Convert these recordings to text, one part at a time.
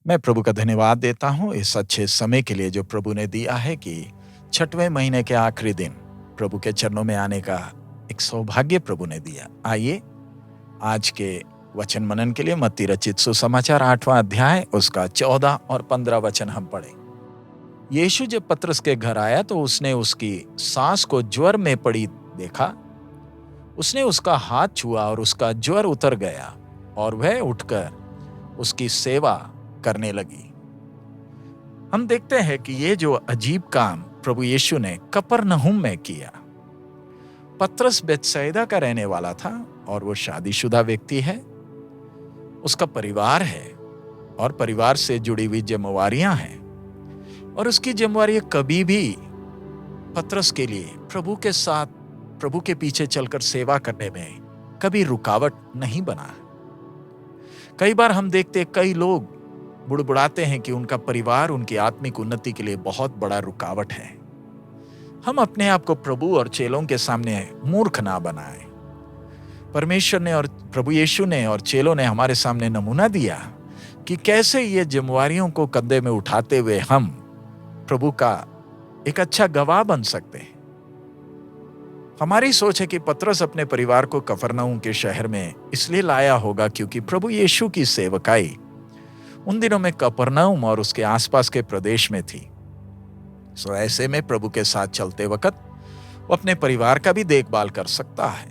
मैं प्रभु का धन्यवाद देता हूँ इस अच्छे समय के लिए जो प्रभु ने दिया है कि छठवें महीने के आखिरी दिन प्रभु के चरणों में आने का एक सौभाग्य प्रभु ने दिया। आइए आज के वचन मनन के लिए मत्ती रचित सुसमाचार 8वां अध्याय उसका 14 और 15 वचन हम पढ़े। यीशु जब पतरस के घर आया तो उसने उसकी सास को ज्वर में पड़ी देखा। उसने उसका हाथ छुआ और उसका ज्वर उतर गया और वह उठकर उसकी सेवा करने लगी। हम देखते हैं कि ये जो अजीब काम प्रभु यीशु ने कफरनहूम में किया। पतरस बेतसैदा का रहने वाला था और वो शादीशुदा व्यक्ति है, उसका परिवार है और परिवार से जुड़ी हुई जिम्मेवारियां हैं और उसकी जिम्मेवारी कभी भी पतरस के लिए प्रभु के साथ प्रभु के पीछे चलकर सेवा करने में कभी रुकावट नहीं बना। कई बार हम देखते कई लोग बुड़बुड़ाते हैं कि उनका परिवार उनकी आत्मिक उन्नति के लिए बहुत बड़ा रुकावट है। हम अपने आप को प्रभु और चेलों के सामने मूर्ख ना बनाएं। परमेश्वर ने और प्रभु यीशु ने और चेलों ने हमारे सामने नमूना दिया कि कैसे ये जिम्मेवारियों को कंधे में उठाते हुए हम प्रभु का एक अच्छा गवाह बन सकते हैं। हमारी सोच है कि पतरस अपने परिवार को कफरनहूम के शहर में इसलिए लाया होगा क्योंकि प्रभु यीशु की सेवकाई उन दिनों में कफरनहूम और उसके आसपास के प्रदेश में थी। सो ऐसे में प्रभु के साथ चलते वक्त वो अपने परिवार का भी देखभाल कर सकता है,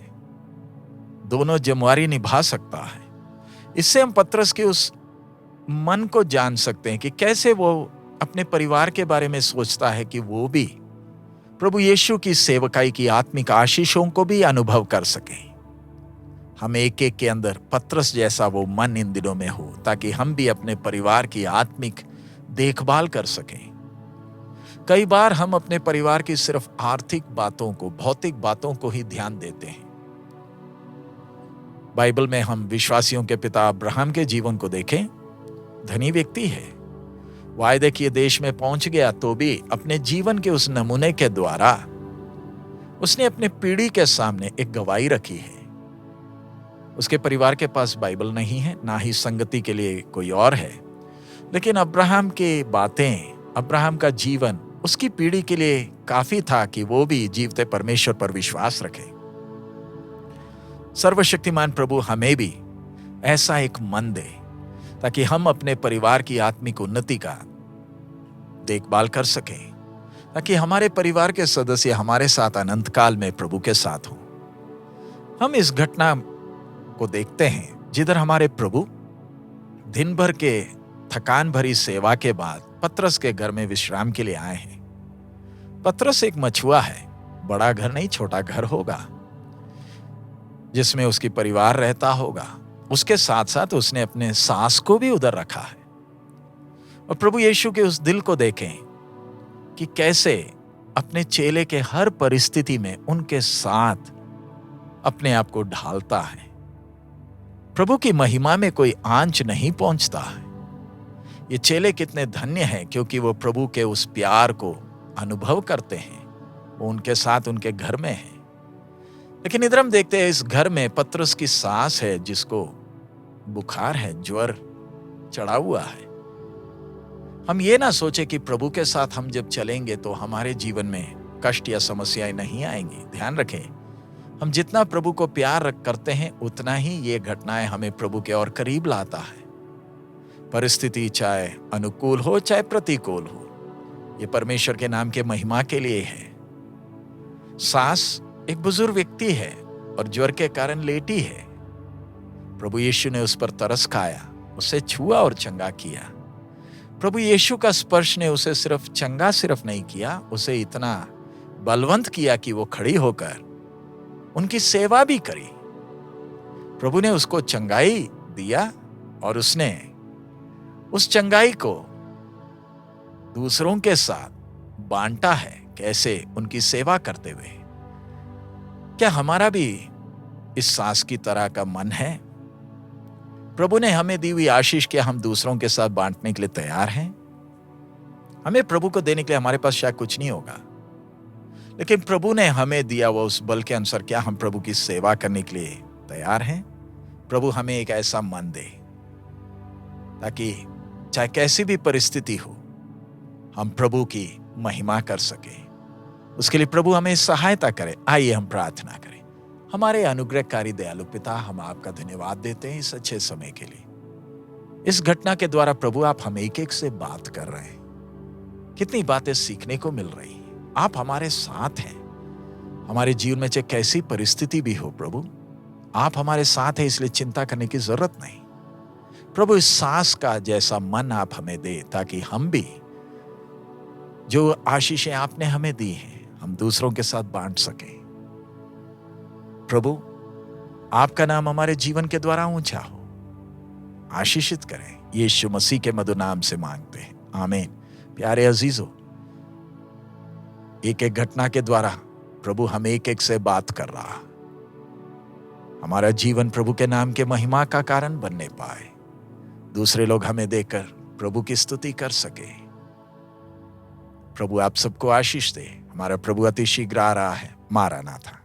दोनों जिम्मेवारी निभा सकता है। इससे हम पतरस के उस मन को जान सकते हैं कि कैसे वो अपने परिवार के बारे में सोचता है कि वो भी प्रभु यीशु की सेवकाई की आत्मिक आशीषों को भी अनुभव कर सके। हम एक एक के अंदर पतरस जैसा वो मन इन दिनों में हो ताकि हम भी अपने परिवार की आत्मिक देखभाल कर सकें। कई बार हम अपने परिवार की सिर्फ आर्थिक बातों को, भौतिक बातों को ही ध्यान देते हैं। बाइबल में हम विश्वासियों के पिता अब्राहम के जीवन को देखें। धनी व्यक्ति है, वायदे के देश में पहुंच गया तो भी अपने जीवन के उस नमूने के द्वारा उसने अपने पीढ़ी के सामने एक गवाही रखी है। उसके परिवार के पास बाइबल नहीं है, ना ही संगति के लिए कोई और है, लेकिन अब्राहम की बातें, अब्राहम का जीवन उसकी पीढ़ी के लिए काफी था कि वो भी जीवते परमेश्वर पर विश्वास रखे। सर्वशक्तिमान प्रभु हमें भी ऐसा एक मन दे ताकि हम अपने परिवार की आत्मिक उन्नति का देखभाल कर सकें, ताकि हमारे परिवार के सदस्य हमारे साथ अनंत काल में प्रभु के साथ हों। हम इस घटना को देखते हैं जिधर हमारे प्रभु दिन भर के थकान भरी सेवा के बाद पतरस के घर में विश्राम के लिए आए हैं। पतरस एक मछुआ है, बड़ा घर नहीं, छोटा घर होगा जिसमें उसकी परिवार रहता होगा। उसके साथ साथ उसने अपने सास को भी उधर रखा है। और प्रभु यीशु के उस दिल को देखें कि कैसे अपने चेले के हर परिस्थिति में उनके साथ अपने आप को ढालता है। प्रभु की महिमा में कोई आंच नहीं पहुंचता है। ये चेले कितने धन्य हैं क्योंकि वो प्रभु के उस प्यार को अनुभव करते हैं। वो उनके साथ उनके घर में है। लेकिन इधर हम देखते हैं इस घर में पतरस की सास है जिसको बुखार है, ज्वर चढ़ा हुआ है। हम ये ना सोचे कि प्रभु के साथ हम जब चलेंगे तो हमारे जीवन में कष्ट या समस्याएं नहीं आएंगी। ध्यान रखें, हम जितना प्रभु को प्यार करते हैं उतना ही ये घटनाएं हमें प्रभु के और करीब लाता है। परिस्थिति चाहे अनुकूल हो चाहे प्रतिकूल हो, ये परमेश्वर के नाम के महिमा के लिए है। सास एक बुजुर्ग व्यक्ति है और ज्वर के कारण लेटी है। प्रभु यीशु ने उस पर तरस खाया, उसे छुआ और चंगा किया। प्रभु यीशु का स्पर्श ने उसे सिर्फ चंगा नहीं किया, उसे इतना बलवंत किया कि वो खड़ी होकर उनकी सेवा भी करी। प्रभु ने उसको चंगाई दिया और उसने उस चंगाई को दूसरों के साथ बांटा है, कैसे उनकी सेवा करते हुए। क्या हमारा भी इस सास की तरह का मन है? प्रभु ने हमें दी हुई आशीष क्या हम दूसरों के साथ बांटने के लिए तैयार हैं? हमें प्रभु को देने के लिए हमारे पास शायद कुछ नहीं होगा, लेकिन प्रभु ने हमें दिया हुआ उस बल के अनुसार क्या हम प्रभु की सेवा करने के लिए तैयार हैं? प्रभु हमें एक ऐसा मन दे ताकि चाहे कैसी भी परिस्थिति हो, हम प्रभु की महिमा कर सके। उसके लिए प्रभु हमें सहायता करे। आइए हम प्रार्थना करें। हमारे अनुग्रहकारी दयालु पिता, हम आपका धन्यवाद देते हैं इस अच्छे समय के लिए। इस घटना के द्वारा प्रभु आप हम एक एक से बात कर रहे हैं। कितनी बातें सीखने को मिल रही हैं। आप हमारे साथ हैं। हमारे जीवन में चाहे कैसी परिस्थिति भी हो प्रभु, आप हमारे साथ हैं, इसलिए चिंता करने की जरूरत नहीं। प्रभु इस सांस का जैसा मन आप हमें दे, ताकि हम भी जो आशीषें आपने हमें दी हैं हम दूसरों के साथ बांट सकें। प्रभु आपका नाम हमारे जीवन के द्वारा ऊंचा हो, आशीषित करें। यीशु मसीह के मधुर नाम से मांगते हैं, आमीन। प्यारे अजीजों, एक एक घटना के द्वारा प्रभु हम एक एक से बात कर रहा। हमारा जीवन प्रभु के नाम के महिमा का कारण बनने पाए, दूसरे लोग हमें देखकर प्रभु की स्तुति कर सके। प्रभु आप सबको आशीष दे। हमारा प्रभु अति शीघ्र आ रहा है। मारानाथा।